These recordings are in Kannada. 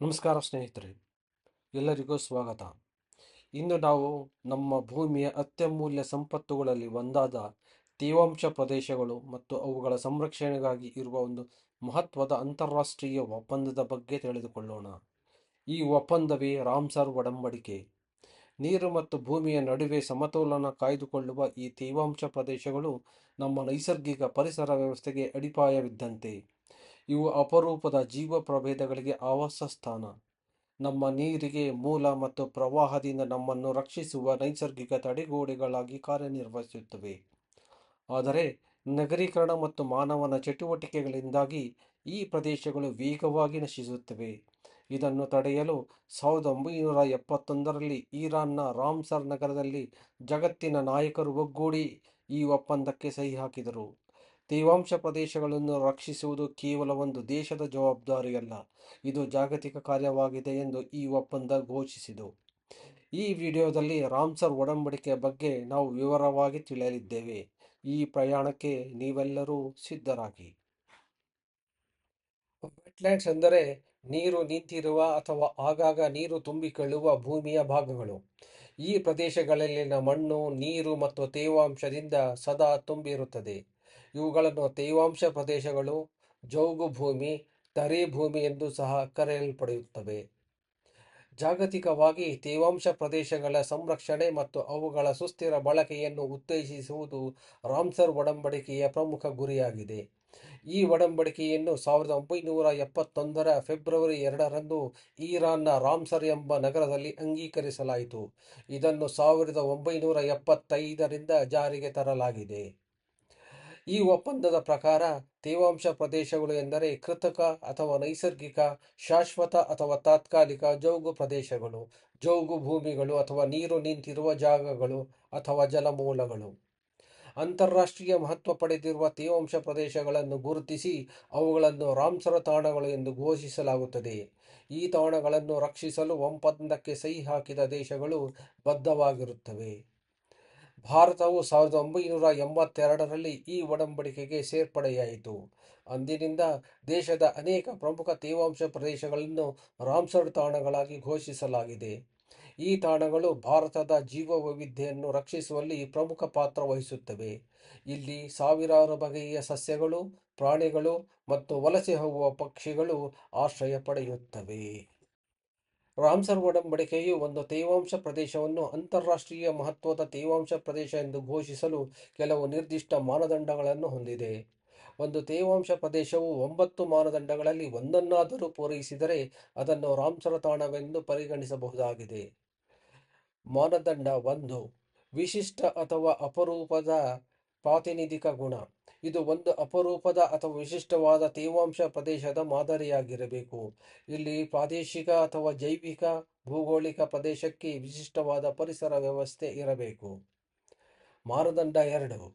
ನಮಸ್ಕಾರ ಸ್ನೇಹಿತರೆ, ಎಲ್ಲರಿಗೂ ಸ್ವಾಗತ. ಇಂದು ನಾವು ನಮ್ಮ ಭೂಮಿಯ ಅತ್ಯಮೂಲ್ಯ ಸಂಪತ್ತುಗಳಲ್ಲಿ ಒಂದಾದ ತೇವಾಂಶ ಪ್ರದೇಶಗಳು ಮತ್ತು ಅವುಗಳ ಸಂರಕ್ಷಣೆಗಾಗಿ ಇರುವ ಒಂದು ಮಹತ್ವದ ಅಂತಾರಾಷ್ಟ್ರೀಯ ಒಪ್ಪಂದದ ಬಗ್ಗೆ ತಿಳಿದುಕೊಳ್ಳೋಣ. ಈ ಒಪ್ಪಂದವೇ ರಾಮ್ಸರ್ ಒಡಂಬಡಿಕೆ. ನೀರು ಮತ್ತು ಭೂಮಿಯ ನಡುವೆ ಸಮತೋಲನ ಕಾಯ್ದುಕೊಳ್ಳುವ ಈ ತೇವಾಂಶ ಪ್ರದೇಶಗಳು ನಮ್ಮ ನೈಸರ್ಗಿಕ ಪರಿಸರ ವ್ಯವಸ್ಥೆಗೆ ಅಡಿಪಾಯವಿದ್ದಂತೆ. ಇವು ಅಪರೂಪದ ಜೀವ ಪ್ರಭೇದಗಳಿಗೆ ಆವಾಸ ಸ್ಥಾನ, ನಮ್ಮ ನೀರಿಗೆ ಮೂಲ ಮತ್ತು ಪ್ರವಾಹದಿಂದ ನಮ್ಮನ್ನು ರಕ್ಷಿಸುವ ನೈಸರ್ಗಿಕ ತಡೆಗೋಡೆಗಳಾಗಿ ಕಾರ್ಯನಿರ್ವಹಿಸುತ್ತವೆ. ಆದರೆ ನಗರೀಕರಣ ಮತ್ತು ಮಾನವನ ಚಟುವಟಿಕೆಗಳಿಂದಾಗಿ ಈ ಪ್ರದೇಶಗಳು ವೇಗವಾಗಿ ನಶಿಸುತ್ತವೆ. ಇದನ್ನು ತಡೆಯಲು 1971ರಲ್ಲಿ ಇರಾನ್ನ ರಾಮ್ಸರ್ ನಗರದಲ್ಲಿ ಜಗತ್ತಿನ ನಾಯಕರು ಒಗ್ಗೂಡಿ ಈ ಒಪ್ಪಂದಕ್ಕೆ ಸಹಿ ಹಾಕಿದರು. ತೇವಾಂಶ ಪ್ರದೇಶಗಳನ್ನು ರಕ್ಷಿಸುವುದು ಕೇವಲ ಒಂದು ದೇಶದ ಜವಾಬ್ದಾರಿಯಲ್ಲ, ಇದು ಜಾಗತಿಕ ಕಾರ್ಯವಾಗಿದೆ ಎಂದು ಈ ಒಪ್ಪಂದ ಘೋಷಿಸಿತು. ಈ ವಿಡಿಯೋದಲ್ಲಿ ರಾಮ್ಸರ್ ಒಡಂಬಡಿಕೆಯ ಬಗ್ಗೆ ನಾವು ವಿವರವಾಗಿ ತಿಳಿಯಲಿದ್ದೇವೆ. ಈ ಪ್ರಯಾಣಕ್ಕೆ ನೀವೆಲ್ಲರೂ ಸಿದ್ಧರಾಗಿ. ವೆಟ್ಲ್ಯಾಂಡ್ಸ್ ಎಂದರೆ ನೀರು ನಿಂತಿರುವ ಅಥವಾ ಆಗಾಗ ನೀರು ತುಂಬಿಕೊಳ್ಳುವ ಭೂಮಿಯ ಭಾಗಗಳು. ಈ ಪ್ರದೇಶಗಳಲ್ಲಿನ ಮಣ್ಣು, ನೀರು ಮತ್ತು ತೇವಾಂಶದಿಂದ ಸದಾ ತುಂಬಿರುತ್ತದೆ. ಇವುಗಳನ್ನು ತೇವಾಂಶ ಪ್ರದೇಶಗಳು, ಜೌಗು ಭೂಮಿ, ಧರೆ ಭೂಮಿ ಎಂದು ಸಹ ಕರೆಯಲ್ಪಡುತ್ತವೆ. ಜಾಗತಿಕವಾಗಿ ತೇವಾಂಶ ಪ್ರದೇಶಗಳ ಸಂರಕ್ಷಣೆ ಮತ್ತು ಅವುಗಳ ಸುಸ್ಥಿರ ಬಳಕೆಯನ್ನು ಉತ್ತೇಜಿಸುವುದು ರಾಮ್ಸರ್ ಒಡಂಬಡಿಕೆಯ ಪ್ರಮುಖ ಗುರಿಯಾಗಿದೆ. ಈ ಒಡಂಬಡಿಕೆಯನ್ನು 1971ರ ಫೆಬ್ರವರಿ 2ರಂದು ಇರಾನ್ನ ರಾಮ್ಸರ್ ಎಂಬ ನಗರದಲ್ಲಿ ಅಂಗೀಕರಿಸಲಾಯಿತು. ಇದನ್ನು 1975ರಿಂದ ಜಾರಿಗೆ ತರಲಾಗಿದೆ. ಈ ಒಪ್ಪಂದದ ಪ್ರಕಾರ ತೇವಾಂಶ ಪ್ರದೇಶಗಳು ಎಂದರೆ ಕೃತಕ ಅಥವಾ ನೈಸರ್ಗಿಕ, ಶಾಶ್ವತ ಅಥವಾ ತಾತ್ಕಾಲಿಕ ಜೌಗು ಪ್ರದೇಶಗಳು, ಜೌಗು ಭೂಮಿಗಳು ಅಥವಾ ನೀರು ನಿಂತಿರುವ ಜಾಗಗಳು ಅಥವಾ ಜಲಮೂಲಗಳು. ಅಂತಾರಾಷ್ಟ್ರೀಯ ಮಹತ್ವ ಪಡೆದಿರುವ ತೇವಾಂಶ ಪ್ರದೇಶಗಳನ್ನು ಗುರುತಿಸಿ ಅವುಗಳನ್ನು ರಾಮ್ಸರ್ ತಾಣಗಳು ಎಂದು ಘೋಷಿಸಲಾಗುತ್ತದೆ. ಈ ತಾಣಗಳನ್ನು ರಕ್ಷಿಸಲು ಒಪ್ಪಂದಕ್ಕೆ ಸಹಿ ಹಾಕಿದ ದೇಶಗಳು ಬದ್ಧವಾಗಿರುತ್ತವೆ. ಭಾರತವು 1982ರಲ್ಲಿ ಈ ಒಡಂಬಡಿಕೆಗೆ ಸೇರ್ಪಡೆಯಾಯಿತು. ಅಂದಿನಿಂದ ದೇಶದ ಅನೇಕ ಪ್ರಮುಖ ತೇವಾಂಶ ಪ್ರದೇಶಗಳನ್ನು ರಾಮ್ಸರ್ ತಾಣಗಳಾಗಿ ಘೋಷಿಸಲಾಗಿದೆ. ಈ ತಾಣಗಳು ಭಾರತದ ಜೀವವೈವಿಧ್ಯವನ್ನು ರಕ್ಷಿಸುವಲ್ಲಿ ಪ್ರಮುಖ ಪಾತ್ರ ವಹಿಸುತ್ತವೆ. ಇಲ್ಲಿ ಸಾವಿರಾರು ಬಗೆಯ ಸಸ್ಯಗಳು, ಪ್ರಾಣಿಗಳು ಮತ್ತು ವಲಸೆ ಹೋಗುವ ಪಕ್ಷಿಗಳು ಆಶ್ರಯ ಪಡೆಯುತ್ತವೆ. ರಾಮ್ಸರ್ ಒಡಂಬಡಿಕೆಯು ಒಂದು ತೇವಾಂಶ ಪ್ರದೇಶವನ್ನು ಅಂತಾರಾಷ್ಟ್ರೀಯ ಮಹತ್ವದ ತೇವಾಂಶ ಪ್ರದೇಶ ಎಂದು ಘೋಷಿಸಲು ಕೆಲವು ನಿರ್ದಿಷ್ಟ ಮಾನದಂಡಗಳನ್ನು ಹೊಂದಿದೆ. ಒಂದು ತೇವಾಂಶ ಪ್ರದೇಶವು 9 ಮಾನದಂಡಗಳಲ್ಲಿ ಒಂದನ್ನಾದರೂ ಪೂರೈಸಿದರೆ ಅದನ್ನು ರಾಮ್ಸರ್ ತಾಣವೆಂದು ಪರಿಗಣಿಸಬಹುದಾಗಿದೆ. ಮಾನದಂಡ 1: ವಿಶಿಷ್ಟ ಅಥವಾ ಅಪರೂಪದ ಪ್ರಾತಿನಿಧಿಕ ಗುಣ. ಇದು ಒಂದು ಅಪರೂಪದ ಅಥವಾ ವಿಶಿಷ್ಟವಾದ ತೇವಾಂಶ ಪ್ರದೇಶದ ಮಾದರಿಯಾಗಿರಬೇಕು. ಇಲ್ಲಿ ಪ್ರಾದೇಶಿಕ ಅಥವಾ ಜೈವಿಕ ಭೌಗೋಳಿಕ ಪ್ರದೇಶಕ್ಕೆ ವಿಶಿಷ್ಟವಾದ ಪರಿಸರ ವ್ಯವಸ್ಥೆ ಇರಬೇಕು. ಮಾನದಂಡ 2: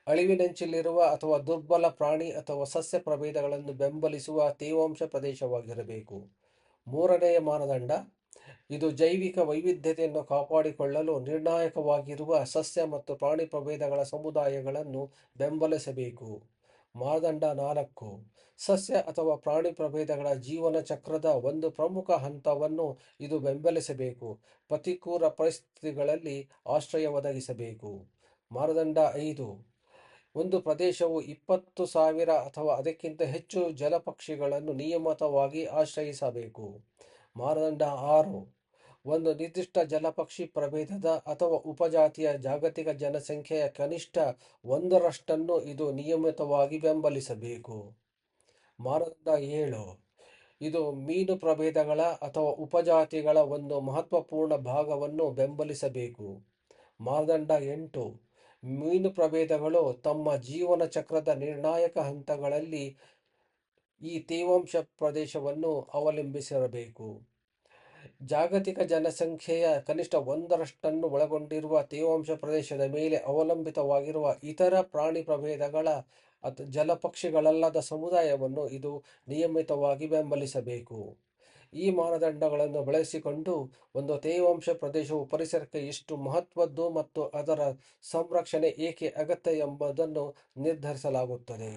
ಅಳಿವಿನಂಚಿನಲ್ಲಿರುವ ಅಥವಾ ದುರ್ಬಲ ಪ್ರಾಣಿ ಅಥವಾ ಸಸ್ಯ ಪ್ರಭೇದಗಳನ್ನು ಬೆಂಬಲಿಸುವ ತೇವಾಂಶ ಪ್ರದೇಶವಾಗಿರಬೇಕು. ಮೂರನೆಯ ಮಾನದಂಡ: ಇದು ಜೈವಿಕ ವೈವಿಧ್ಯತೆಯನ್ನು ಕಾಪಾಡಿಕೊಳ್ಳಲು ನಿರ್ಣಾಯಕವಾಗಿರುವ ಸಸ್ಯ ಮತ್ತು ಪ್ರಾಣಿ ಪ್ರಭೇದಗಳ ಸಮುದಾಯಗಳನ್ನು ಬೆಂಬಲಿಸಬೇಕು. ಮಾನದಂಡ 4: ಸಸ್ಯ ಅಥವಾ ಪ್ರಾಣಿ ಪ್ರಭೇದಗಳ ಜೀವನ ಚಕ್ರದ ಒಂದು ಪ್ರಮುಖ ಹಂತವನ್ನು ಇದು ಬೆಂಬಲಿಸಬೇಕು. ಪ್ರತಿಕೂಲ ಪರಿಸ್ಥಿತಿಗಳಲ್ಲಿ ಆಶ್ರಯ ಒದಗಿಸಬೇಕು. ಮಾನದಂಡ 5: ಒಂದು ಪ್ರದೇಶವು 20,000 ಅಥವಾ ಅದಕ್ಕಿಂತ ಹೆಚ್ಚು ಜಲಪಕ್ಷಿಗಳನ್ನು ನಿಯಮಿತವಾಗಿ ಆಶ್ರಯಿಸಬೇಕು. ಮಾನದಂಡ 6: ಒಂದು ನಿರ್ದಿಷ್ಟ ಜಲಪಕ್ಷಿ ಪ್ರಭೇದದ ಅಥವಾ ಉಪಜಾತಿಯ ಜಾಗತಿಕ ಜನಸಂಖ್ಯೆಯ ಕನಿಷ್ಠ 1ರಷ್ಟನ್ನು ಇದು ನಿಯಮಿತವಾಗಿ ಬೆಂಬಲಿಸಬೇಕು. ಮಾನದಂಡ 7: ಇದು ಮೀನು ಪ್ರಭೇದಗಳ ಅಥವಾ ಉಪಜಾತಿಗಳ ಒಂದು ಮಹತ್ವಪೂರ್ಣ ಭಾಗವನ್ನು ಬೆಂಬಲಿಸಬೇಕು. ಮಾನದಂಡ 8: ಮೀನು ಪ್ರಭೇದಗಳು ತಮ್ಮ ಜೀವನ ಚಕ್ರದ ನಿರ್ಣಾಯಕ ಹಂತಗಳಲ್ಲಿ ಈ ತೇವಾಂಶ ಪ್ರದೇಶವನ್ನು ಅವಲಂಬಿಸಿರಬೇಕು. ಜಾಗತಿಕ ಜನಸಂಖ್ಯೆಯ ಕನಿಷ್ಠ 1ರಷ್ಟನ್ನು ಒಳಗೊಂಡಿರುವ ತೇವಾಂಶ ಪ್ರದೇಶದ ಮೇಲೆ ಅವಲಂಬಿತವಾಗಿರುವ ಇತರ ಪ್ರಾಣಿ ಪ್ರಭೇದಗಳ ಜಲಪಕ್ಷಿಗಳಲ್ಲದ ಸಮುದಾಯವನ್ನು ಇದು ನಿಯಮಿತವಾಗಿ ಬೆಂಬಲಿಸಬೇಕು. ಈ ಮಾನದಂಡಗಳನ್ನು ಬಳಸಿಕೊಂಡು ಒಂದು ತೇವಾಂಶ ಪ್ರದೇಶವು ಪರಿಸರಕ್ಕೆ ಎಷ್ಟು ಮಹತ್ವದ್ದು ಮತ್ತು ಅದರ ಸಂರಕ್ಷಣೆ ಏಕೆ ಅಗತ್ಯ ಎಂಬುದನ್ನು ನಿರ್ಧರಿಸಲಾಗುತ್ತದೆ.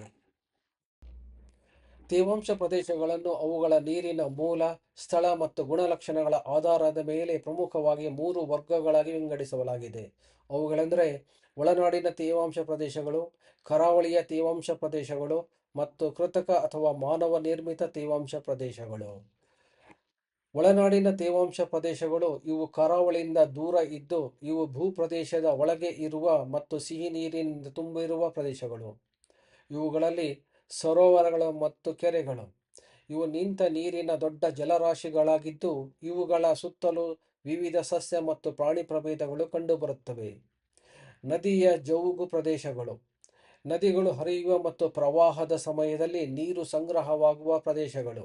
ತೇವಾಂಶ ಪ್ರದೇಶಗಳನ್ನು ಅವುಗಳ ನೀರಿನ ಮೂಲ, ಸ್ಥಳ ಮತ್ತು ಗುಣಲಕ್ಷಣಗಳ ಆಧಾರದ ಮೇಲೆ ಪ್ರಮುಖವಾಗಿ ಮೂರು ವರ್ಗಗಳಾಗಿ ವಿಂಗಡಿಸಲಾಗಿದೆ. ಅವುಗಳೆಂದರೆ ಒಳನಾಡಿನ ತೇವಾಂಶ ಪ್ರದೇಶಗಳು, ಕರಾವಳಿಯ ತೇವಾಂಶ ಪ್ರದೇಶಗಳು ಮತ್ತು ಕೃತಕ ಅಥವಾ ಮಾನವ ನಿರ್ಮಿತ ತೇವಾಂಶ ಪ್ರದೇಶಗಳು. ಒಳನಾಡಿನ ತೇವಾಂಶ ಪ್ರದೇಶಗಳು ಇವು ಕರಾವಳಿಯಿಂದ ದೂರ ಇದ್ದು ಇವು ಭೂಪ್ರದೇಶದ ಒಳಗೆ ಇರುವ ಮತ್ತು ಸಿಹಿ ನೀರಿನಿಂದ ತುಂಬಿರುವ ಪ್ರದೇಶಗಳು. ಇವುಗಳಲ್ಲಿ ಸರೋವರಗಳು ಮತ್ತು ಕೆರೆಗಳು. ಇವು ನಿಂತ ನೀರಿನ ದೊಡ್ಡ ಜಲರಾಶಿಗಳಾಗಿದ್ದು ಇವುಗಳ ಸುತ್ತಲೂ ವಿವಿಧ ಸಸ್ಯ ಮತ್ತು ಪ್ರಾಣಿ ಪ್ರಭೇದಗಳು ಕಂಡುಬರುತ್ತವೆ. ನದಿಯ ಜವುಗು ಪ್ರದೇಶಗಳು. ನದಿಗಳು ಹರಿಯುವ ಮತ್ತು ಪ್ರವಾಹದ ಸಮಯದಲ್ಲಿ ನೀರು ಸಂಗ್ರಹವಾಗುವ ಪ್ರದೇಶಗಳು.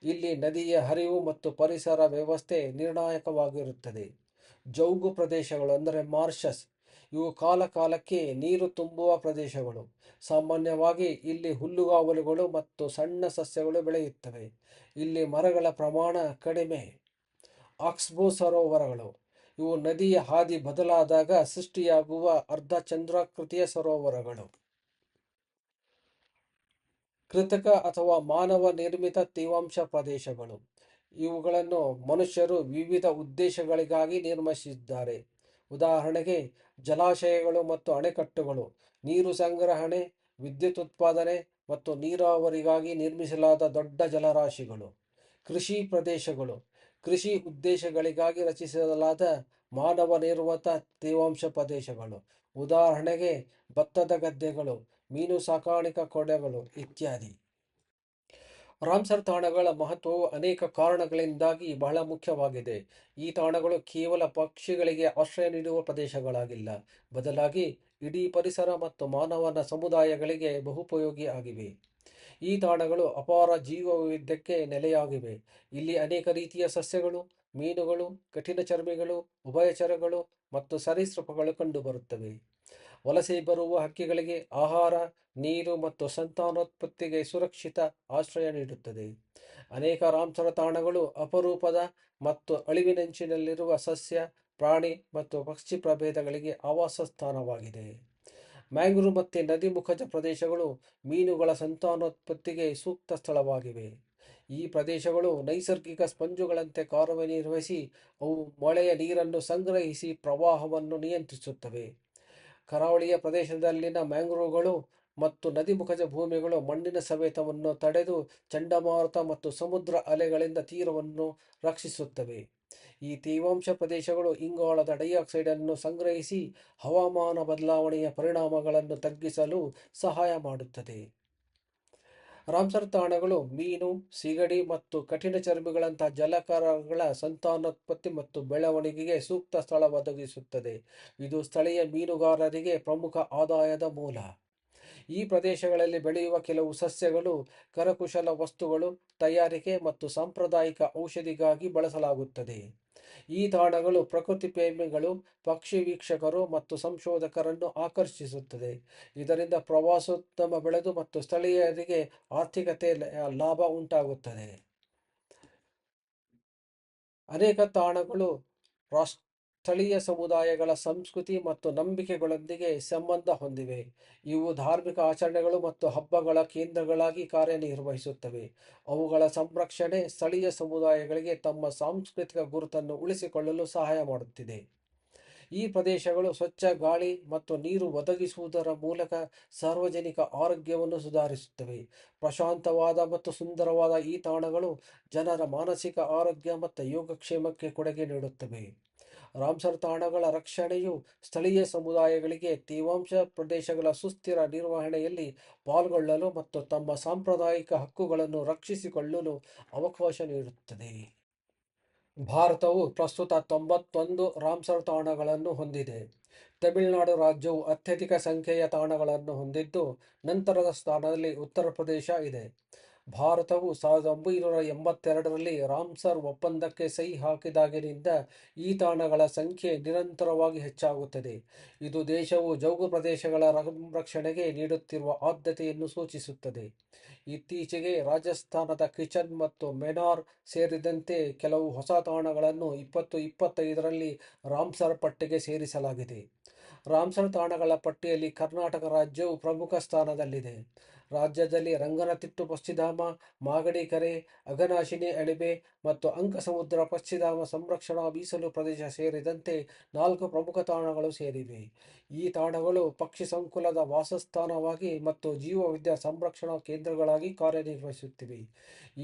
ಇಲ್ಲಿ ನದಿಯ ಹರಿವು ಮತ್ತು ಪರಿಸರ ವ್ಯವಸ್ಥೆ ನಿರ್ಣಾಯಕವಾಗಿರುತ್ತದೆ. ಜೌಗು ಪ್ರದೇಶಗಳು ಅಂದರೆ ಮಾರ್ಷಸ್. ಇವು ಕಾಲಕಾಲಕ್ಕೆ ನೀರು ತುಂಬುವ ಪ್ರದೇಶಗಳು. ಸಾಮಾನ್ಯವಾಗಿ ಇಲ್ಲಿ ಹುಲ್ಲುಗಾವಲುಗಳು ಮತ್ತು ಸಣ್ಣ ಸಸ್ಯಗಳು ಬೆಳೆಯುತ್ತವೆ. ಇಲ್ಲಿ ಮರಗಳ ಪ್ರಮಾಣ ಕಡಿಮೆ. ಆಕ್ಸ್ಬೋ ಸರೋವರಗಳು. ಇವು ನದಿಯ ಹಾದಿ ಬದಲಾದಾಗ ಸೃಷ್ಟಿಯಾಗುವ ಅರ್ಧಚಂದ್ರಾಕೃತಿಯ ಸರೋವರಗಳು. ಕೃತಕ ಅಥವಾ ಮಾನವ ನಿರ್ಮಿತ ತೇವಾಂಶ ಪ್ರದೇಶಗಳು. ಇವುಗಳನ್ನು ಮನುಷ್ಯರು ವಿವಿಧ ಉದ್ದೇಶಗಳಿಗಾಗಿ ನಿರ್ಮಿಸಿದ್ದಾರೆ. ಉದಾಹರಣೆಗೆ ಜಲಾಶಯಗಳು ಮತ್ತು ಅಣೆಕಟ್ಟುಗಳು, ನೀರು ಸಂಗ್ರಹಣೆ, ವಿದ್ಯುತ್ ಉತ್ಪಾದನೆ ಮತ್ತು ನೀರಾವರಿಗಾಗಿ ನಿರ್ಮಿಸಲಾದ ದೊಡ್ಡ ಜಲರಾಶಿಗಳು. ಕೃಷಿ ಪ್ರದೇಶಗಳು. ಕೃಷಿ ಉದ್ದೇಶಗಳಿಗಾಗಿ ರಚಿಸಲಾದ ಮಾನವ ನಿರ್ಮಿತ ತೇವಾಂಶ ಪ್ರದೇಶಗಳು. ಉದಾಹರಣೆಗೆ ಭತ್ತದ ಗದ್ದೆಗಳು, ಮೀನು ಸಾಕಾಣಿಕಾ ಕೊಳಗಳು ಇತ್ಯಾದಿ. ರಾಮ್ಸರ್ ತಾಣಗಳ ಮಹತ್ವವು ಅನೇಕ ಕಾರಣಗಳಿಂದಾಗಿ ಬಹಳ ಮುಖ್ಯವಾಗಿದೆ. ಈ ತಾಣಗಳು ಕೇವಲ ಪಕ್ಷಿಗಳಿಗೆ ಆಶ್ರಯ ನೀಡುವ ಪ್ರದೇಶಗಳಾಗಿಲ್ಲ, ಬದಲಾಗಿ ಇಡೀ ಪರಿಸರ ಮತ್ತು ಮಾನವನ ಸಮುದಾಯಗಳಿಗೆ ಬಹುಪಯೋಗಿ ಆಗಿವೆ. ಈ ತಾಣಗಳು ಅಪಾರ ಜೀವ ವೈವಿಧ್ಯಕ್ಕೆ ನೆಲೆಯಾಗಿವೆ. ಇಲ್ಲಿ ಅನೇಕ ರೀತಿಯ ಸಸ್ಯಗಳು, ಮೀನುಗಳು, ಕಠಿಣ ಚರ್ಮಿಗಳು, ಉಭಯಚರಗಳು ಮತ್ತು ಸರೀಸೃಪಗಳು ಕಂಡುಬರುತ್ತವೆ. ವಲಸೆ ಬರುವ ಹಕ್ಕಿಗಳಿಗೆ ಆಹಾರ, ನೀರು ಮತ್ತು ಸಂತಾನೋತ್ಪತ್ತಿಗೆ ಸುರಕ್ಷಿತ ಆಶ್ರಯ ನೀಡುತ್ತದೆ. ಅನೇಕ ರಾಮ್ಸರ್ ತಾಣಗಳು ಅಪರೂಪದ ಮತ್ತು ಅಳಿವಿನಂಚಿನಲ್ಲಿರುವ ಸಸ್ಯ, ಪ್ರಾಣಿ ಮತ್ತು ಪಕ್ಷಿ ಪ್ರಭೇದಗಳಿಗೆ ಆವಾಸ ಸ್ಥಾನವಾಗಿದೆ. ಮ್ಯಾಂಗ್ರೋವ್ ಮತ್ತು ನದಿಮುಖಜ ಪ್ರದೇಶಗಳು ಮೀನುಗಳ ಸಂತಾನೋತ್ಪತ್ತಿಗೆ ಸೂಕ್ತ ಸ್ಥಳವಾಗಿವೆ. ಈ ಪ್ರದೇಶಗಳು ನೈಸರ್ಗಿಕ ಸ್ಪಂಜುಗಳಂತೆ ಕಾರ್ಯನಿರ್ವಹಿಸಿ ಅವು ಮಳೆಯ ನೀರನ್ನು ಸಂಗ್ರಹಿಸಿ ಪ್ರವಾಹವನ್ನು ನಿಯಂತ್ರಿಸುತ್ತವೆ. ಕರಾವಳಿಯ ಪ್ರದೇಶದಲ್ಲಿನ ಮ್ಯಾಂಗ್ರೋವ್ಗಳು ಮತ್ತು ನದಿಮುಖಜ ಭೂಮಿಗಳು ಮಣ್ಣಿನ ಸವೆತವನ್ನು ತಡೆದು ಚಂಡಮಾರುತ ಮತ್ತು ಸಮುದ್ರ ಅಲೆಗಳಿಂದ ತೀರವನ್ನು ರಕ್ಷಿಸುತ್ತವೆ. ಈ ತೇವಾಂಶ ಪ್ರದೇಶಗಳು ಇಂಗಾಲದ ಡೈಆಕ್ಸೈಡ್ ಅನ್ನು ಸಂಗ್ರಹಿಸಿ ಹವಾಮಾನ ಬದಲಾವಣೆಯ ಪರಿಣಾಮಗಳನ್ನು ತಗ್ಗಿಸಲು ಸಹಾಯ ಮಾಡುತ್ತದೆ. ರಾಮ್ಸರ್ ತಾಣಗಳು ಮೀನು, ಸೀಗಡಿ ಮತ್ತು ಕಠಿಣ ಚರ್ಮಿಗಳಂತಹ ಜಲಚರಗಳ ಸಂತಾನೋತ್ಪತ್ತಿ ಮತ್ತು ಬೆಳವಣಿಗೆಗೆ ಸೂಕ್ತ ಸ್ಥಳ ಒದಗಿಸುತ್ತದೆ. ಇದು ಸ್ಥಳೀಯ ಮೀನುಗಾರರಿಗೆ ಪ್ರಮುಖ ಆದಾಯದ ಮೂಲ. ಈ ಪ್ರದೇಶಗಳಲ್ಲಿ ಬೆಳೆಯುವ ಕೆಲವು ಸಸ್ಯಗಳು ಕರಕುಶಲ ವಸ್ತುಗಳು ತಯಾರಿಕೆ ಮತ್ತು ಸಾಂಪ್ರದಾಯಿಕ ಔಷಧಿಗಾಗಿ ಬಳಸಲಾಗುತ್ತದೆ. ಈ ತಾಣಗಳು ಪ್ರಕೃತಿ ಪ್ರೇಮಿಗಳು, ಪಕ್ಷಿ ವೀಕ್ಷಕರು ಮತ್ತು ಸಂಶೋಧಕರನ್ನು ಆಕರ್ಷಿಸುತ್ತದೆ. ಇದರಿಂದ ಪ್ರವಾಸೋದ್ಯಮ ಬೆಳೆದು ಮತ್ತು ಸ್ಥಳೀಯರಿಗೆ ಆರ್ಥಿಕತೆ ಲಾಭ ಉಂಟಾಗುತ್ತದೆ. ಅನೇಕ ತಾಣಗಳು ಸ್ಥಳೀಯ ಸಮುದಾಯಗಳ ಸಂಸ್ಕೃತಿ ಮತ್ತು ನಂಬಿಕೆಗಳೊಂದಿಗೆ ಸಂಬಂಧ ಹೊಂದಿವೆ. ಇವು ಧಾರ್ಮಿಕ ಆಚರಣೆಗಳು ಮತ್ತು ಹಬ್ಬಗಳ ಕೇಂದ್ರಗಳಾಗಿ ಕಾರ್ಯನಿರ್ವಹಿಸುತ್ತವೆ. ಅವುಗಳ ಸಂರಕ್ಷಣೆ ಸ್ಥಳೀಯ ಸಮುದಾಯಗಳಿಗೆ ತಮ್ಮ ಸಾಂಸ್ಕೃತಿಕ ಗುರುತನ್ನು ಉಳಿಸಿಕೊಳ್ಳಲು ಸಹಾಯ ಮಾಡುತ್ತಿದೆ. ಈ ಪ್ರದೇಶಗಳು ಸ್ವಚ್ಛ ಗಾಳಿ ಮತ್ತು ನೀರು ಒದಗಿಸುವುದರ ಮೂಲಕ ಸಾರ್ವಜನಿಕ ಆರೋಗ್ಯವನ್ನು ಸುಧಾರಿಸುತ್ತವೆ. ಪ್ರಶಾಂತವಾದ ಮತ್ತು ಸುಂದರವಾದ ಈ ತಾಣಗಳು ಜನರ ಮಾನಸಿಕ ಆರೋಗ್ಯ ಮತ್ತು ಯೋಗಕ್ಷೇಮಕ್ಕೆ ಕೊಡುಗೆ ನೀಡುತ್ತವೆ. ರಾಮ್ಸರ್ ತಾಣಗಳ ರಕ್ಷಣೆಯು ಸ್ಥಳೀಯ ಸಮುದಾಯಗಳಿಗೆ ತೇವಾಂಶ ಪ್ರದೇಶಗಳ ಸುಸ್ಥಿರ ನಿರ್ವಹಣೆಯಲ್ಲಿ ಪಾಲ್ಗೊಳ್ಳಲು ಮತ್ತು ತಮ್ಮ ಸಾಂಪ್ರದಾಯಿಕ ಹಕ್ಕುಗಳನ್ನು ರಕ್ಷಿಸಿಕೊಳ್ಳಲು ಅವಕಾಶ ನೀಡುತ್ತದೆ. ಭಾರತವು ಪ್ರಸ್ತುತ 91 ರಾಮ್ಸರ್ ತಾಣಗಳನ್ನು ಹೊಂದಿದೆ. ತಮಿಳುನಾಡು ರಾಜ್ಯವು ಅತ್ಯಧಿಕ ಸಂಖ್ಯೆಯ ತಾಣಗಳನ್ನು ಹೊಂದಿದ್ದು, ನಂತರದ ಸ್ಥಾನದಲ್ಲಿ ಉತ್ತರ ಪ್ರದೇಶ ಇದೆ. ಭಾರತವು 1982ರಲ್ಲಿ ರಾಮ್ಸರ್ ಒಪ್ಪಂದಕ್ಕೆ ಸಹಿ ಹಾಕಿದಾಗಿನಿಂದ ಈ ತಾಣಗಳ ಸಂಖ್ಯೆ ನಿರಂತರವಾಗಿ ಹೆಚ್ಚಾಗುತ್ತದೆ. ಇದು ದೇಶವು ಜೌಗು ಪ್ರದೇಶಗಳ ಸಂರಕ್ಷಣೆಗೆ ನೀಡುತ್ತಿರುವ ಆದ್ಯತೆಯನ್ನು ಸೂಚಿಸುತ್ತದೆ. ಇತ್ತೀಚೆಗೆ ರಾಜಸ್ಥಾನದ ಕಿಚನ್ ಮತ್ತು ಮೆನಾರ್ ಸೇರಿದಂತೆ ಕೆಲವು ಹೊಸ ತಾಣಗಳನ್ನು 2025ರಲ್ಲಿ ರಾಮ್ಸರ್ ಪಟ್ಟಿಗೆ ಸೇರಿಸಲಾಗಿದೆ. ರಾಮ್ಸರ್ ತಾಣಗಳ ಪಟ್ಟಿಯಲ್ಲಿ ಕರ್ನಾಟಕ ರಾಜ್ಯವು ಪ್ರಮುಖ ಸ್ಥಾನದಲ್ಲಿದೆ. ರಾಜ್ಯದಲ್ಲಿ ರಂಗನತಿಟ್ಟು ಪಕ್ಷಿಧಾಮ, ಮಾಗಡಿ ಕೆರೆ, ಅಘನಾಶಿನಿ ಅಣೆಬೆ ಮತ್ತು ಅಂಕಸಮುದ್ರ ಪಕ್ಷಿಧಾಮ ಸಂರಕ್ಷಣಾ ಮೀಸಲು ಪ್ರದೇಶ ಸೇರಿದಂತೆ 4 ಪ್ರಮುಖ ತಾಣಗಳು ಸೇರಿವೆ. ಈ ತಾಣಗಳು ಪಕ್ಷಿ ಸಂಕುಲದ ವಾಸಸ್ಥಾನವಾಗಿ ಮತ್ತು ಜೀವವಿದ್ಯಾ ಸಂರಕ್ಷಣಾ ಕೇಂದ್ರಗಳಾಗಿ ಕಾರ್ಯನಿರ್ವಹಿಸುತ್ತಿವೆ.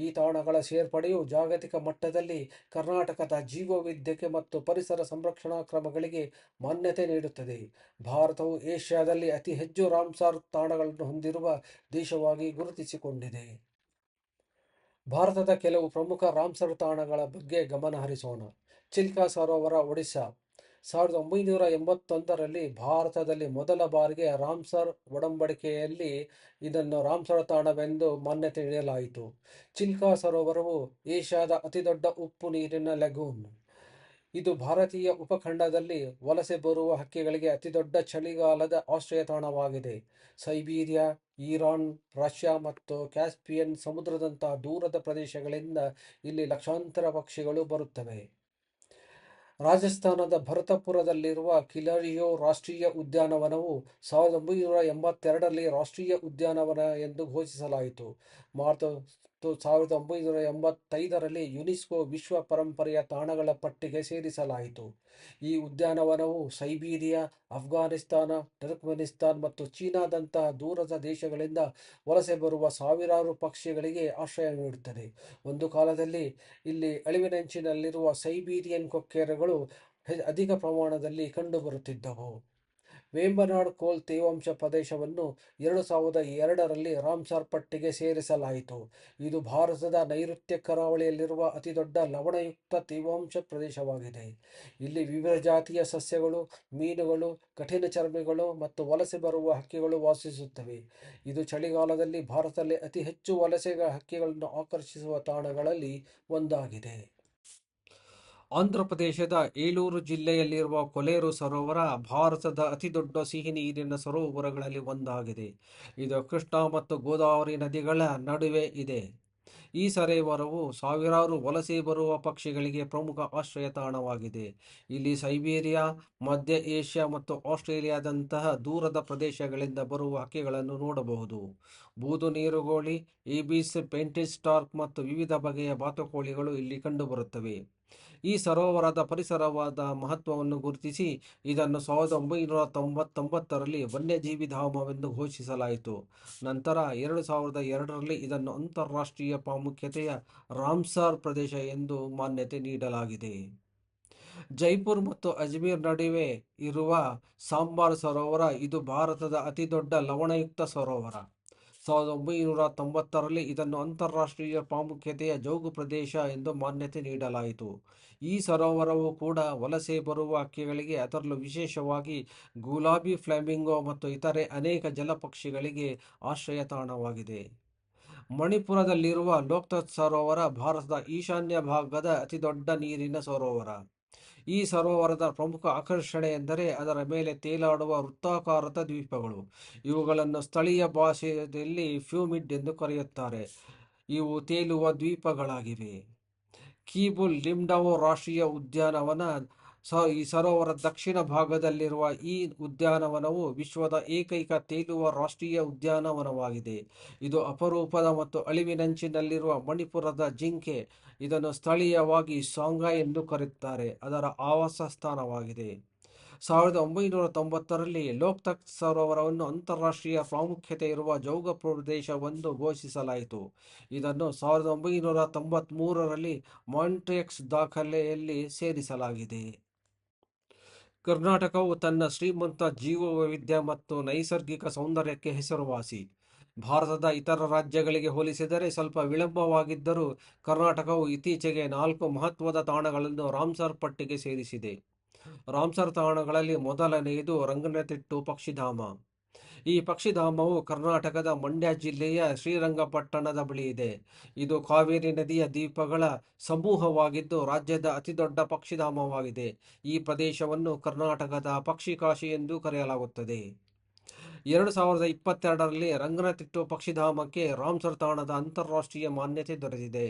ಈ ತಾಣಗಳ ಸೇರ್ಪಡೆಯು ಜಾಗತಿಕ ಮಟ್ಟದಲ್ಲಿ ಕರ್ನಾಟಕದ ಜೀವವೈವಿಧ್ಯತೆ ಮತ್ತು ಪರಿಸರ ಸಂರಕ್ಷಣಾ ಕ್ರಮಗಳಿಗೆ ಮಾನ್ಯತೆ ನೀಡುತ್ತದೆ. ಭಾರತವು ಏಷ್ಯಾದಲ್ಲಿ ಅತಿ ಹೆಚ್ಚು ರಾಮ್ಸಾರ್ ತಾಣಗಳನ್ನು ಹೊಂದಿರುವ ದೇಶವಾಗಿ ಗುರುತಿಸಿಕೊಂಡಿದೆ. ಭಾರತದ ಕೆಲವು ಪ್ರಮುಖ ರಾಮ್ಸರ್ ತಾಣಗಳ ಬಗ್ಗೆ ಗಮನ ಹರಿಸೋಣ. ಚಿಲ್ಕಾ ಸರೋವರ, ಒಡಿಶಾ. 1981ರಲ್ಲಿ ಭಾರತದಲ್ಲಿ ಮೊದಲ ಬಾರಿಗೆ ರಾಮ್ಸರ್ ಒಡಂಬಡಿಕೆಯಲ್ಲಿ ಇದನ್ನು ರಾಮ್ಸರ್ ತಾಣವೆಂದು ಮಾನ್ಯತೆ ನೀಡಲಾಯಿತು. ಚಿಲ್ಕಾ ಸರೋವರವು ಏಷ್ಯಾದ ಅತಿದೊಡ್ಡ ಉಪ್ಪು ನೀರಿನ ಲ್ಯಾಗೂನ್. ಇದು ಭಾರತೀಯ ಉಪಖಂಡದಲ್ಲಿ ವಲಸೆ ಬರುವ ಹಕ್ಕಿಗಳಿಗೆ ಅತಿದೊಡ್ಡ ಚಳಿಗಾಲದ ಆಶ್ರಯ ತಾಣವಾಗಿದೆ. ಸೈಬೀರಿಯಾ, ಇರಾನ್, ರಷ್ಯಾ ಮತ್ತು ಕ್ಯಾಸ್ಪಿಯನ್ ಸಮುದ್ರದಂತಹ ದೂರದ ಪ್ರದೇಶಗಳಿಂದ ಇಲ್ಲಿ ಲಕ್ಷಾಂತರ ಪಕ್ಷಿಗಳು ಬರುತ್ತವೆ. ರಾಜಸ್ಥಾನದ ಭರತಪುರದಲ್ಲಿರುವ ಕಿಲಾರಿಯೋ ರಾಷ್ಟ್ರೀಯ ಉದ್ಯಾನವನವು 1982ರಲ್ಲಿ ರಾಷ್ಟ್ರೀಯ ಉದ್ಯಾನವನ ಎಂದು ಘೋಷಿಸಲಾಯಿತು ಮತ್ತು 1985ರಲ್ಲಿ ಯುನೆಸ್ಕೋ ವಿಶ್ವ ಪರಂಪರೆಯ ತಾಣಗಳ ಪಟ್ಟಿಗೆ ಸೇರಿಸಲಾಯಿತು. ಈ ಉದ್ಯಾನವನವು ಸೈಬೀರಿಯಾ, ಅಫ್ಘಾನಿಸ್ತಾನ, ಟರ್ಕ್ಮೆನಿಸ್ತಾನ್ ಮತ್ತು ಚೀನಾದಂತಹ ದೂರದ ದೇಶಗಳಿಂದ ವಲಸೆ ಬರುವ ಸಾವಿರಾರು ಪಕ್ಷಿಗಳಿಗೆ ಆಶ್ರಯ ನೀಡುತ್ತದೆ. ಒಂದು ಕಾಲದಲ್ಲಿ ಇಲ್ಲಿ ಅಳಿವಿನಂಚಿನಲ್ಲಿರುವ ಸೈಬೀರಿಯನ್ ಕೊಕ್ಕೆರೆಗಳು ಅಧಿಕ ಪ್ರಮಾಣದಲ್ಲಿ ಕಂಡುಬರುತ್ತಿದ್ದವು. ವೇಂಬನಾಡ್ ಕೋಲ್ ತೇವಾಂಶ ಪ್ರದೇಶವನ್ನು 2002ರಲ್ಲಿ ರಾಮ್ಸಾರ್ ಪಟ್ಟಿಗೆ ಸೇರಿಸಲಾಯಿತು. ಇದು ಭಾರತದ ನೈಋತ್ಯ ಕರಾವಳಿಯಲ್ಲಿರುವ ಅತಿದೊಡ್ಡ ಲವಣಯುಕ್ತ ತೇವಾಂಶ ಪ್ರದೇಶವಾಗಿದೆ. ಇಲ್ಲಿ ವಿವಿಧ ಜಾತಿಯ ಸಸ್ಯಗಳು, ಮೀನುಗಳು, ಕಠಿಣಚರ್ಮಿಗಳು ಮತ್ತು ವಲಸೆ ಬರುವ ಹಕ್ಕಿಗಳು ವಾಸಿಸುತ್ತವೆ. ಇದು ಚಳಿಗಾಲದಲ್ಲಿ ಭಾರತದಲ್ಲಿ ಅತಿ ಹೆಚ್ಚು ವಲಸೆ ಹಕ್ಕಿಗಳನ್ನು ಆಕರ್ಷಿಸುವ ತಾಣಗಳಲ್ಲಿ ಒಂದಾಗಿದೆ. ಆಂಧ್ರಪ್ರದೇಶದ ಏಲೂರು ಜಿಲ್ಲೆಯಲ್ಲಿರುವ ಕೊಲೇರು ಸರೋವರ ಭಾರತದ ಅತಿದೊಡ್ಡ ಸಿಹಿನೀರಿನ ಸರೋವರಗಳಲ್ಲಿ ಒಂದಾಗಿದೆ. ಇದು ಕೃಷ್ಣಾ ಮತ್ತು ಗೋದಾವರಿ ನದಿಗಳ ನಡುವೆ ಇದೆ. ಈ ಸರೋವರವು ಸಾವಿರಾರು ವಲಸೆ ಬರುವ ಪಕ್ಷಿಗಳಿಗೆ ಪ್ರಮುಖ ಆಶ್ರಯ ತಾಣವಾಗಿದೆ. ಇಲ್ಲಿ ಸೈಬೀರಿಯಾ, ಮಧ್ಯ ಏಷ್ಯಾ ಮತ್ತು ಆಸ್ಟ್ರೇಲಿಯಾದಂತಹ ದೂರದ ಪ್ರದೇಶಗಳಿಂದ ಬರುವ ಹಕ್ಕಿಗಳನ್ನು ನೋಡಬಹುದು. ಬೂದು ನೀರುಗೋಳಿ, ಈಬಿಸ್, ಪೆಂಟಿಸ್ ಸ್ಟಾರ್ಕ್ ಮತ್ತು ವಿವಿಧ ಬಗೆಯ ಬಾತುಕೋಳಿಗಳು ಇಲ್ಲಿ ಕಂಡುಬರುತ್ತವೆ. ಈ ಸರೋವರದ ಪರಿಸರವಾದ ಮಹತ್ವವನ್ನು ಗುರುತಿಸಿ ಇದನ್ನು 1999ರಲ್ಲಿ ವನ್ಯಜೀವಿ ಧಾಮವೆಂದು ಘೋಷಿಸಲಾಯಿತು. ನಂತರ 2002ರಲ್ಲಿ ಇದನ್ನು ಅಂತಾರಾಷ್ಟ್ರೀಯ ಪ್ರಾಮುಖ್ಯತೆಯ ರಾಮ್ಸಾರ್ ಪ್ರದೇಶ ಎಂದು ಮಾನ್ಯತೆ ನೀಡಲಾಗಿದೆ. ಜೈಪುರ್ ಮತ್ತು ಅಜ್ಮೀರ್ ನಡುವೆ ಇರುವ ಸಾಂಬಾರ್ ಸರೋವರ ಇದು ಭಾರತದ ಅತಿದೊಡ್ಡ ಲವಣಯುಕ್ತ ಸರೋವರ. 1990ರಲ್ಲಿ ಇದನ್ನು ಅಂತಾರಾಷ್ಟ್ರೀಯ ಪ್ರಾಮುಖ್ಯತೆಯ ಜೌಗು ಪ್ರದೇಶ ಎಂದು ಮಾನ್ಯತೆ ನೀಡಲಾಯಿತು. ಈ ಸರೋವರವು ಕೂಡ ವಲಸೆ ಬರುವ ಹಕ್ಕಿಗಳಿಗೆ, ಅದರಲ್ಲೂ ವಿಶೇಷವಾಗಿ ಗುಲಾಬಿ ಫ್ಲಾಮಿಂಗೋ ಮತ್ತು ಇತರೆ ಅನೇಕ ಜಲಪಕ್ಷಿಗಳಿಗೆ ಆಶ್ರಯ ತಾಣವಾಗಿದೆ. ಮಣಿಪುರದಲ್ಲಿರುವ ಲೋಕ್ತಕ್ ಸರೋವರ ಭಾರತದ ಈಶಾನ್ಯ ಭಾಗದ ಅತಿದೊಡ್ಡ ನೀರಿನ ಸರೋವರ. ಈ ಸರೋವರದ ಪ್ರಮುಖ ಆಕರ್ಷಣೆ ಎಂದರೆ ಅದರ ಮೇಲೆ ತೇಲಾಡುವ ವೃತ್ತಾಕಾರದ ದ್ವೀಪಗಳು. ಇವುಗಳನ್ನು ಸ್ಥಳೀಯ ಭಾಷೆಯಲ್ಲಿ ಫ್ಯೂಮಿಡ್ ಎಂದು ಕರೆಯುತ್ತಾರೆ. ಇವು ತೇಲುವ ದ್ವೀಪಗಳಾಗಿವೆ. ಕೀಬುಲ್ ಲಿಮ್ಡಾವೋ ರಾಷ್ಟ್ರೀಯ ಉದ್ಯಾನವನ. ಈ ಸರೋವರದ ದಕ್ಷಿಣ ಭಾಗದಲ್ಲಿರುವ ಈ ಉದ್ಯಾನವನವು ವಿಶ್ವದ ಏಕೈಕ ತೇಲುವ ರಾಷ್ಟ್ರೀಯ ಉದ್ಯಾನವನವಾಗಿದೆ. ಇದು ಅಪರೂಪದ ಮತ್ತು ಅಳಿವಿನಂಚಿನಲ್ಲಿರುವ ಮಣಿಪುರದ ಜಿಂಕೆ, ಇದನ್ನು ಸ್ಥಳೀಯವಾಗಿ ಸಾಂಗಾಯ್ ಎಂದು ಕರೆಯುತ್ತಾರೆ, ಅದರ ಆವಾಸ ಸ್ಥಾನವಾಗಿದೆ. 1990ರಲ್ಲಿ ಲೋಕ್ತಕ್ ಸರೋವರವನ್ನು ಅಂತಾರಾಷ್ಟ್ರೀಯ ಪ್ರಾಮುಖ್ಯತೆ ಇರುವ ಜೌಗು ಪ್ರದೇಶವೆಂದು ಘೋಷಿಸಲಾಯಿತು. ಇದನ್ನು 1993ರಲ್ಲಿ ಮಾಂಟ್ರಿಯಾಕ್ಸ್ ದಾಖಲೆಯಲ್ಲಿ ಸೇರಿಸಲಾಗಿದೆ. ಕರ್ನಾಟಕವು ತನ್ನ ಶ್ರೀಮಂತ ಜೀವವೈವಿಧ್ಯ ಮತ್ತು ನೈಸರ್ಗಿಕ ಸೌಂದರ್ಯಕ್ಕೆ ಹೆಸರುವಾಸಿ. ಭಾರತದ ಇತರ ರಾಜ್ಯಗಳಿಗೆ ಹೋಲಿಸಿದರೆ ಸ್ವಲ್ಪ ವಿಳಂಬವಾಗಿದ್ದರೂ ಕರ್ನಾಟಕವು ಇತ್ತೀಚೆಗೆ 4 ಮಹತ್ವದ ತಾಣಗಳನ್ನು ರಾಮ್ಸರ್ ಪಟ್ಟಿಗೆ ಸೇರಿಸಿದೆ. ರಾಮ್ಸರ್ ತಾಣಗಳಲ್ಲಿ ಮೊದಲನೆಯದು ರಂಗನತಿಟ್ಟು ಪಕ್ಷಿಧಾಮ. ಈ ಪಕ್ಷಿಧಾಮವು ಕರ್ನಾಟಕದ ಮಂಡ್ಯ ಜಿಲ್ಲೆಯ ಶ್ರೀರಂಗಪಟ್ಟಣದ ಬಳಿ ಇದೆ. ಇದು ಕಾವೇರಿ ನದಿಯ ದ್ವೀಪಗಳ ಸಮೂಹವಾಗಿದ್ದು ರಾಜ್ಯದ ಅತಿದೊಡ್ಡ ಪಕ್ಷಿಧಾಮವಾಗಿದೆ. ಈ ಪ್ರದೇಶವನ್ನು ಕರ್ನಾಟಕದ ಪಕ್ಷಿಕಾಶಿ ಎಂದು ಕರೆಯಲಾಗುತ್ತದೆ. 2022ರಲ್ಲಿ ರಂಗನತಿಟ್ಟು ಪಕ್ಷಿಧಾಮಕ್ಕೆ ರಾಮ್ಸರ್ ತಾಣದ ಅಂತಾರಾಷ್ಟ್ರೀಯ ಮಾನ್ಯತೆ ದೊರೆತಿದೆ.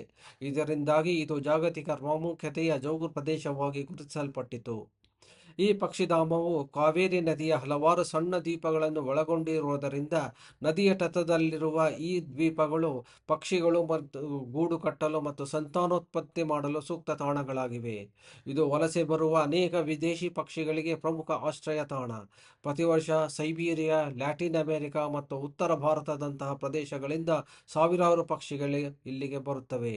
ಇದರಿಂದಾಗಿ ಇದು ಜಾಗತಿಕ ಪ್ರಾಮುಖ್ಯತೆಯ ಜೌಗು ಪ್ರದೇಶವಾಗಿ ಗುರುತಿಸಲ್ಪಟ್ಟಿತು. ಈ ಪಕ್ಷಿಧಾಮವು ಕಾವೇರಿ ನದಿಯ ಹಲವಾರು ಸಣ್ಣ ದ್ವೀಪಗಳನ್ನು ಒಳಗೊಂಡಿರುವುದರಿಂದ ನದಿಯ ತಟದಲ್ಲಿರುವ ಈ ದ್ವೀಪಗಳು ಪಕ್ಷಿಗಳು ಮತ್ತು ಗೂಡು ಕಟ್ಟಲು ಮತ್ತು ಸಂತಾನೋತ್ಪತ್ತಿ ಮಾಡಲು ಸೂಕ್ತ ತಾಣಗಳಾಗಿವೆ. ಇದು ವಲಸೆ ಬರುವ ಅನೇಕ ವಿದೇಶಿ ಪಕ್ಷಿಗಳಿಗೆ ಪ್ರಮುಖ ಆಶ್ರಯ ತಾಣ. ಪ್ರತಿ ವರ್ಷ ಸೈಬೀರಿಯಾ, ಲ್ಯಾಟಿನ್ ಅಮೆರಿಕ ಮತ್ತು ಉತ್ತರ ಭಾರತದಂತಹ ಪ್ರದೇಶಗಳಿಂದ ಸಾವಿರಾರು ಪಕ್ಷಿಗಳು ಇಲ್ಲಿಗೆ ಬರುತ್ತವೆ.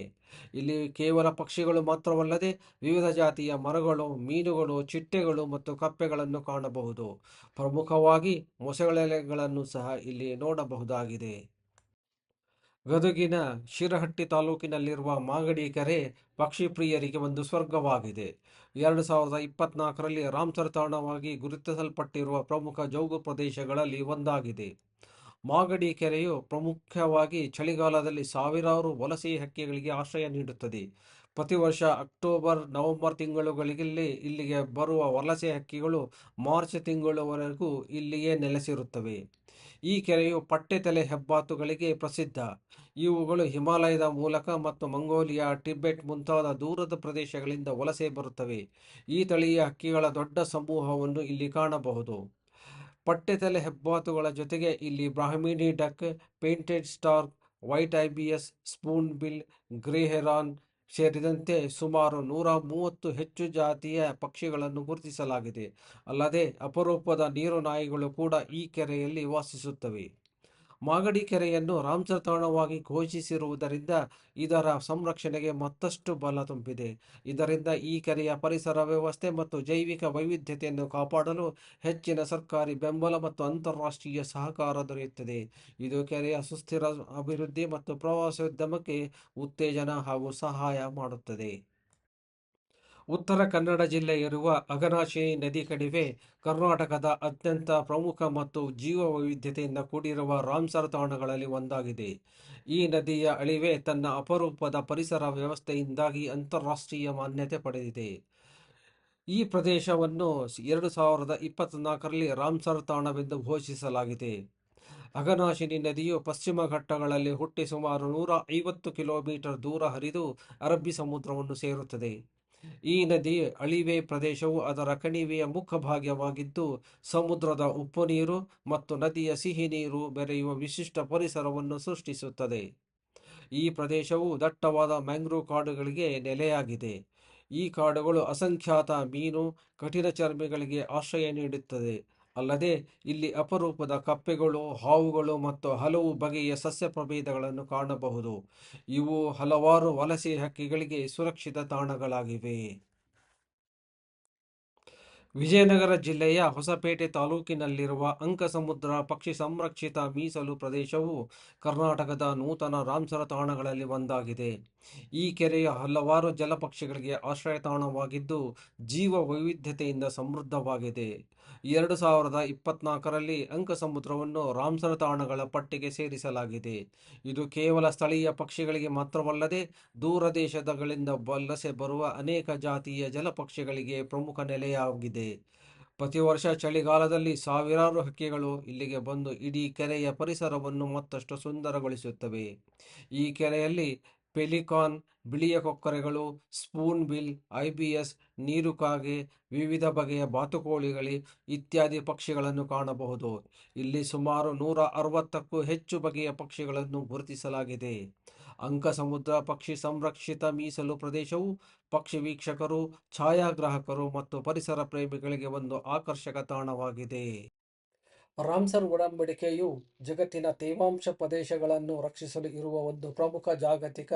ಇಲ್ಲಿ ಕೇವಲ ಪಕ್ಷಿಗಳು ಮಾತ್ರವಲ್ಲದೆ ವಿವಿಧ ಜಾತಿಯ ಮರಗಳು, ಮೀನುಗಳು, ಚಿಟ್ಟೆಗಳು ಮತ್ತು ಕಪ್ಪೆಗಳನ್ನು ಕಾಣಬಹುದು. ಪ್ರಮುಖವಾಗಿ ಮೊಸಳೆಗಳನ್ನು ಸಹ ಇಲ್ಲಿ ನೋಡಬಹುದಾಗಿದೆ. ಗದಗಿನ ಶಿರಹಟ್ಟಿ ತಾಲೂಕಿನಲ್ಲಿರುವ ಮಾಗಡಿ ಕೆರೆ ಪಕ್ಷಿ ಪ್ರಿಯರಿಗೆ ಒಂದು ಸ್ವರ್ಗವಾಗಿದೆ. 2024ರಲ್ಲಿ ರಾಮ್ಸರ್ ತಾಣವಾಗಿ ಗುರುತಿಸಲ್ಪಟ್ಟಿರುವ ಪ್ರಮುಖ ಜೌಗು ಪ್ರದೇಶಗಳಲ್ಲಿ ಒಂದಾಗಿದೆ. ಮಾಗಡಿ ಕೆರೆಯು ಪ್ರಮುಖವಾಗಿ ಚಳಿಗಾಲದಲ್ಲಿ ಸಾವಿರಾರು ವಲಸೆ ಹಕ್ಕಿಗಳಿಗೆ ಆಶ್ರಯ ನೀಡುತ್ತದೆ. ಪ್ರತಿ ವರ್ಷ ಅಕ್ಟೋಬರ್, ನವೆಂಬರ್ ತಿಂಗಳುಗಳಲ್ಲಿ ಇಲ್ಲಿಗೆ ಬರುವ ವಲಸೆ ಹಕ್ಕಿಗಳು ಮಾರ್ಚ್ ತಿಂಗಳವರೆಗೂ ಇಲ್ಲಿಯೇ ನೆಲೆಸಿರುತ್ತವೆ. ಈ ಕೆರೆಯು ಪಟ್ಟೆತಲೆ ಹೆಬ್ಬಾತುಗಳಿಗೆ ಪ್ರಸಿದ್ಧ. ಇವುಗಳು ಹಿಮಾಲಯದ ಮೂಲಕ ಮತ್ತು ಮಂಗೋಲಿಯಾ, ಟಿಬೆಟ್ ಮುಂತಾದ ದೂರದ ಪ್ರದೇಶಗಳಿಂದ ವಲಸೆ ಬರುತ್ತವೆ. ಈ ತಳಿಯ ಹಕ್ಕಿಗಳ ದೊಡ್ಡ ಸಮೂಹವನ್ನು ಇಲ್ಲಿ ಕಾಣಬಹುದು. ಪಟ್ಟೆತಲೆ ಹೆಬ್ಬಾತುಗಳ ಜೊತೆಗೆ ಇಲ್ಲಿ brahminy duck, painted stork, white ibis, spoonbill, grey heron ಸೇರಿದಂತೆ ಸುಮಾರು 130 ಹೆಚ್ಚು ಜಾತಿಯ ಪಕ್ಷಿಗಳನ್ನು ಗುರುತಿಸಲಾಗಿದೆ. ಅಲ್ಲದೆ ಅಪರೂಪದ ನೀರುನಾಯಿಗಳು ಕೂಡ ಈ ಕೆರೆಯಲ್ಲಿ ವಾಸಿಸುತ್ತವೆ. ಮಾಗಡಿ ಕೆರೆಯನ್ನು ರಾಮ್ಸರ್ ತಾಣವಾಗಿ ಘೋಷಿಸಿರುವುದರಿಂದ ಇದರ ಸಂರಕ್ಷಣೆಗೆ ಮತ್ತಷ್ಟು ಬಲ ತುಂಬಿದೆ. ಇದರಿಂದ ಈ ಕೆರೆಯ ಪರಿಸರ ವ್ಯವಸ್ಥೆ ಮತ್ತು ಜೈವಿಕ ವೈವಿಧ್ಯತೆಯನ್ನು ಕಾಪಾಡಲು ಹೆಚ್ಚಿನ ಸರ್ಕಾರಿ ಬೆಂಬಲ ಮತ್ತು ಅಂತಾರಾಷ್ಟ್ರೀಯ ಸಹಕಾರ ದೊರೆಯುತ್ತದೆ. ಇದು ಕೆರೆಯ ಸುಸ್ಥಿರ ಅಭಿವೃದ್ಧಿ ಮತ್ತು ಪ್ರವಾಸೋದ್ಯಮಕ್ಕೆ ಉತ್ತೇಜನ ಹಾಗೂ ಸಹಾಯ ಮಾಡುತ್ತದೆ. ಉತ್ತರ ಕನ್ನಡ ಜಿಲ್ಲೆಯಿರುವ ಅಘನಾಶಿನಿ ನದಿ ಕಣಿವೆ ಕರ್ನಾಟಕದ ಅತ್ಯಂತ ಪ್ರಮುಖ ಮತ್ತು ಜೀವ ವೈವಿಧ್ಯತೆಯಿಂದ ಕೂಡಿರುವ ರಾಮ್ಸರ್ ತಾಣಗಳಲ್ಲಿ ಒಂದಾಗಿದೆ. ಈ ನದಿಯ ಅಳಿವೆ ತನ್ನ ಅಪರೂಪದ ಪರಿಸರ ವ್ಯವಸ್ಥೆಯಿಂದಾಗಿ ಅಂತಾರಾಷ್ಟ್ರೀಯ ಮಾನ್ಯತೆ ಪಡೆದಿದೆ. ಈ ಪ್ರದೇಶವನ್ನು 2024ರಲ್ಲಿ ರಾಮ್ಸರ್ ತಾಣವೆಂದು ಘೋಷಿಸಲಾಗಿದೆ. ಅಘನಾಶಿನಿ ನದಿಯು ಪಶ್ಚಿಮ ಘಟ್ಟಗಳಲ್ಲಿ ಹುಟ್ಟಿ ಸುಮಾರು 150 ಕಿಲೋಮೀಟರ್ ದೂರ ಹರಿದು ಅರಬ್ಬಿ ಸಮುದ್ರವನ್ನು ಸೇರುತ್ತದೆ. ಈ ನದಿ ಅಳಿವೆ ಪ್ರದೇಶವು ಅದರ ಕಣಿವೆಯ ಮುಖಭಾಗವಾಗಿದ್ದು, ಸಮುದ್ರದ ಉಪ್ಪು ನೀರು ಮತ್ತು ನದಿಯ ಸಿಹಿ ನೀರು ಬೆರೆಯುವ ವಿಶಿಷ್ಟ ಪರಿಸರವನ್ನು ಸೃಷ್ಟಿಸುತ್ತದೆ. ಈ ಪ್ರದೇಶವು ದಟ್ಟವಾದ ಮ್ಯಾಂಗ್ರೋವ್ ಕಾಡುಗಳಿಗೆ ನೆಲೆಯಾಗಿದೆ. ಈ ಕಾಡುಗಳು ಅಸಂಖ್ಯಾತ ಮೀನು, ಕಠಿಣಚರ್ಮಿಗಳಿಗೆ ಆಶ್ರಯ ನೀಡುತ್ತದೆ. ಅಲ್ಲದೆ ಇಲ್ಲಿ ಅಪರೂಪದ ಕಪ್ಪೆಗಳು, ಹಾವುಗಳು ಮತ್ತು ಹಲವು ಬಗೆಯ ಸಸ್ಯ ಪ್ರಭೇದಗಳನ್ನು ಕಾಣಬಹುದು. ಇವು ಹಲವಾರು ವಲಸೆ ಹಕ್ಕಿಗಳಿಗೆ ಸುರಕ್ಷಿತ ತಾಣಗಳಾಗಿವೆ. ವಿಜಯನಗರ ಜಿಲ್ಲೆಯ ಹೊಸಪೇಟೆ ತಾಲೂಕಿನಲ್ಲಿರುವ ಅಂಕಸಮುದ್ರ ಪಕ್ಷಿ ಸಂರಕ್ಷಿತ ಮೀಸಲು ಪ್ರದೇಶವು ಕರ್ನಾಟಕದ ನೂತನ ರಾಮ್ಸರ್ ತಾಣಗಳಲ್ಲಿ ಒಂದಾಗಿದೆ. ಈ ಕೆರೆಯು ಹಲವಾರು ಜಲಪಕ್ಷಿಗಳಿಗೆ ಆಶ್ರಯ ತಾಣವಾಗಿದ್ದು, ಜೀವ ವೈವಿಧ್ಯತೆಯಿಂದ ಸಮೃದ್ಧವಾಗಿದೆ. 2024ರಲ್ಲಿ ಅಂಕಸಮುದ್ರವನ್ನು ರಾಮ್ಸರ್ ತಾಣಗಳ ಪಟ್ಟಿಗೆ ಸೇರಿಸಲಾಗಿದೆ. ಇದು ಕೇವಲ ಸ್ಥಳೀಯ ಪಕ್ಷಿಗಳಿಗೆ ಮಾತ್ರವಲ್ಲದೆ ದೂರ ದೇಶಗಳಿಂದ ವಲಸೆ ಬರುವ ಅನೇಕ ಜಾತಿಯ ಜಲಪಕ್ಷಿಗಳಿಗೆ ಪ್ರಮುಖ ನೆಲೆಯಾಗಿದೆ. ಪ್ರತಿ ವರ್ಷ ಚಳಿಗಾಲದಲ್ಲಿ ಸಾವಿರಾರು ಹಕ್ಕಿಗಳು ಇಲ್ಲಿಗೆ ಬಂದು ಇಡೀ ಕೆರೆಯ ಪರಿಸರವನ್ನು ಮತ್ತಷ್ಟು ಸುಂದರಗೊಳಿಸುತ್ತವೆ. ಈ ಕೆರೆಯಲ್ಲಿ ಪೆಲಿಕಾನ್, ಬಿಳಿಯ ಕೊಕ್ಕರೆಗಳು, ಸ್ಪೂನ್ ಬಿಲ್, ಐಬಿಎಸ್, ನೀರುಕಾಗೆ, ವಿವಿಧ ಬಗೆಯ ಬಾತುಕೋಳಿಗಳು ಇತ್ಯಾದಿ ಪಕ್ಷಿಗಳನ್ನು ಕಾಣಬಹುದು. ಇಲ್ಲಿ ಸುಮಾರು 160ಕ್ಕೂ ಹೆಚ್ಚು ಬಗೆಯ ಪಕ್ಷಿಗಳನ್ನು ಗುರುತಿಸಲಾಗಿದೆ. ಅಂಕಸಮುದ್ರ ಪಕ್ಷಿ ಸಂರಕ್ಷಿತ ಮೀಸಲು ಪ್ರದೇಶವು ಪಕ್ಷಿ ವೀಕ್ಷಕರು, ಛಾಯಾಗ್ರಾಹಕರು ಮತ್ತು ಪರಿಸರ ಪ್ರೇಮಿಗಳಿಗೆ ಒಂದು ಆಕರ್ಷಕ ತಾಣವಾಗಿದೆ. ರಾಮ್ಸರ್ ಒಡಂಬಡಿಕೆಯು ಜಗತ್ತಿನ ತೇವಾಂಶ ಪ್ರದೇಶಗಳನ್ನು ರಕ್ಷಿಸಲು ಇರುವ ಒಂದು ಪ್ರಮುಖ ಜಾಗತಿಕ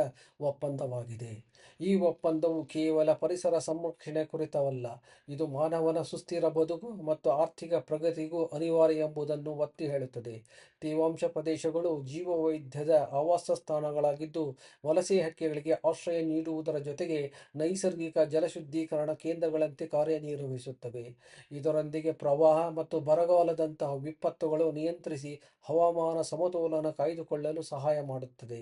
ಒಪ್ಪಂದವಾಗಿದೆ. ಈ ಒಪ್ಪಂದವು ಕೇವಲ ಪರಿಸರ ಸಂರಕ್ಷಣೆ ಕುರಿತವಲ್ಲ, ಇದು ಮಾನವನ ಸುಸ್ಥಿರ ಬದುಕು ಮತ್ತು ಆರ್ಥಿಕ ಪ್ರಗತಿಗೂ ಅನಿವಾರ್ಯ ಎಂಬುದನ್ನು ಒತ್ತಿ ಹೇಳುತ್ತದೆ. ತೇವಾಂಶ ಪ್ರದೇಶಗಳು ಜೀವವೈವಿಧ್ಯದ ಆವಾಸಸ್ಥಾನಗಳಾಗಿದ್ದು, ವಲಸೆ ಹಕ್ಕಿಗಳಿಗೆ ಆಶ್ರಯ ನೀಡುವುದರ ಜೊತೆಗೆ ನೈಸರ್ಗಿಕ ಜಲಶುದ್ಧೀಕರಣ ಕೇಂದ್ರಗಳಂತೆ ಕಾರ್ಯನಿರ್ವಹಿಸುತ್ತವೆ. ಇದರೊಂದಿಗೆ ಪ್ರವಾಹ ಮತ್ತು ಬರಗಾಲದಂತಹ ವಿಪತ್ತುಗಳು ನಿಯಂತ್ರಿಸಿ ಹವಾಮಾನ ಸಮತೋಲನ ಕಾಯ್ದುಕೊಳ್ಳಲು ಸಹಾಯ ಮಾಡುತ್ತದೆ.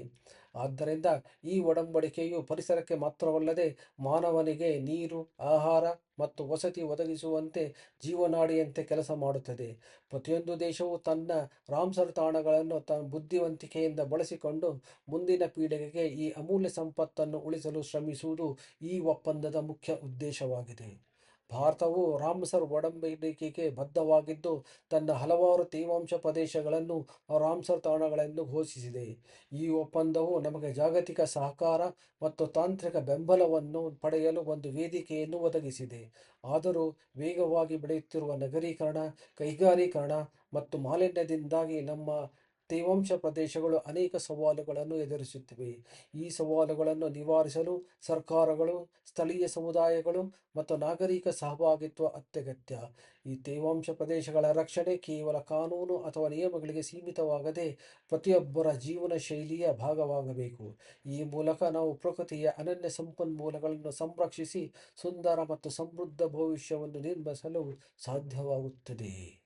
ಆದ್ದರಿಂದ ಈ ಒಡಂಬಡಿಕೆಯು ಪರಿಸರಕ್ಕೆ ಮಾತ್ರವಲ್ಲದೆ ಮಾನವನಿಗೆ ನೀರು, ಆಹಾರ ಮತ್ತು ವಸತಿ ಒದಗಿಸುವಂತೆ ಜೀವನಾಡಿಯಂತೆ ಕೆಲಸ ಮಾಡುತ್ತದೆ. ಪ್ರತಿಯೊಂದು ದೇಶವು ತನ್ನ ರಾಮ್ಸರ್ ತಾಣಗಳನ್ನು ಬುದ್ಧಿವಂತಿಕೆಯಿಂದ ಬಳಸಿಕೊಂಡು ಮುಂದಿನ ಪೀಳಿಗೆಗೆ ಈ ಅಮೂಲ್ಯ ಸಂಪತ್ತನ್ನು ಉಳಿಸಲು ಶ್ರಮಿಸುವುದು ಈ ಒಪ್ಪಂದದ ಮುಖ್ಯ ಉದ್ದೇಶವಾಗಿದೆ. ಭಾರತವು ರಾಮ್ಸರ್ ಒಡಂಬಡಿಕೆಗೆ ಬದ್ಧವಾಗಿದ್ದು ತನ್ನ ಹಲವಾರು ತೇವಾಂಶ ಪ್ರದೇಶಗಳನ್ನು ರಾಮ್ಸರ್ ತಾಣಗಳೆಂದು ಘೋಷಿಸಿದೆ. ಈ ಒಪ್ಪಂದವು ನಮಗೆ ಜಾಗತಿಕ ಸಹಕಾರ ಮತ್ತು ತಾಂತ್ರಿಕ ಬೆಂಬಲವನ್ನು ಪಡೆಯಲು ಒಂದು ವೇದಿಕೆಯನ್ನು ಒದಗಿಸಿದೆ. ಆದರೂ ವೇಗವಾಗಿ ಬೆಳೆಯುತ್ತಿರುವ ನಗರೀಕರಣ, ಕೈಗಾರೀಕರಣ ಮತ್ತು ಮಾಲಿನ್ಯದಿಂದಾಗಿ ನಮ್ಮ ತೇವಾಂಶ ಪ್ರದೇಶಗಳು ಅನೇಕ ಸವಾಲುಗಳನ್ನು ಎದುರಿಸುತ್ತಿವೆ. ಈ ಸವಾಲುಗಳನ್ನು ನಿವಾರಿಸಲು ಸರ್ಕಾರಗಳು, ಸ್ಥಳೀಯ ಸಮುದಾಯಗಳು ಮತ್ತು ನಾಗರಿಕ ಸಹಭಾಗಿತ್ವ ಅತ್ಯಗತ್ಯ. ಈ ತೇವಾಂಶ ಪ್ರದೇಶಗಳ ರಕ್ಷಣೆ ಕೇವಲ ಕಾನೂನು ಅಥವಾ ನಿಯಮಗಳಿಗೆ ಸೀಮಿತವಾಗದೆ ಪ್ರತಿಯೊಬ್ಬರ ಜೀವನ ಶೈಲಿಯ ಭಾಗವಾಗಬೇಕು. ಈ ಮೂಲಕ ನಾವು ಪ್ರಕೃತಿಯ ಅನನ್ಯ ಸಂಪನ್ಮೂಲಗಳನ್ನು ಸಂರಕ್ಷಿಸಿ ಸುಂದರ ಮತ್ತು ಸಮೃದ್ಧ ಭವಿಷ್ಯವನ್ನು ನಿರ್ಮಿಸಲು ಸಾಧ್ಯವಾಗುತ್ತದೆ.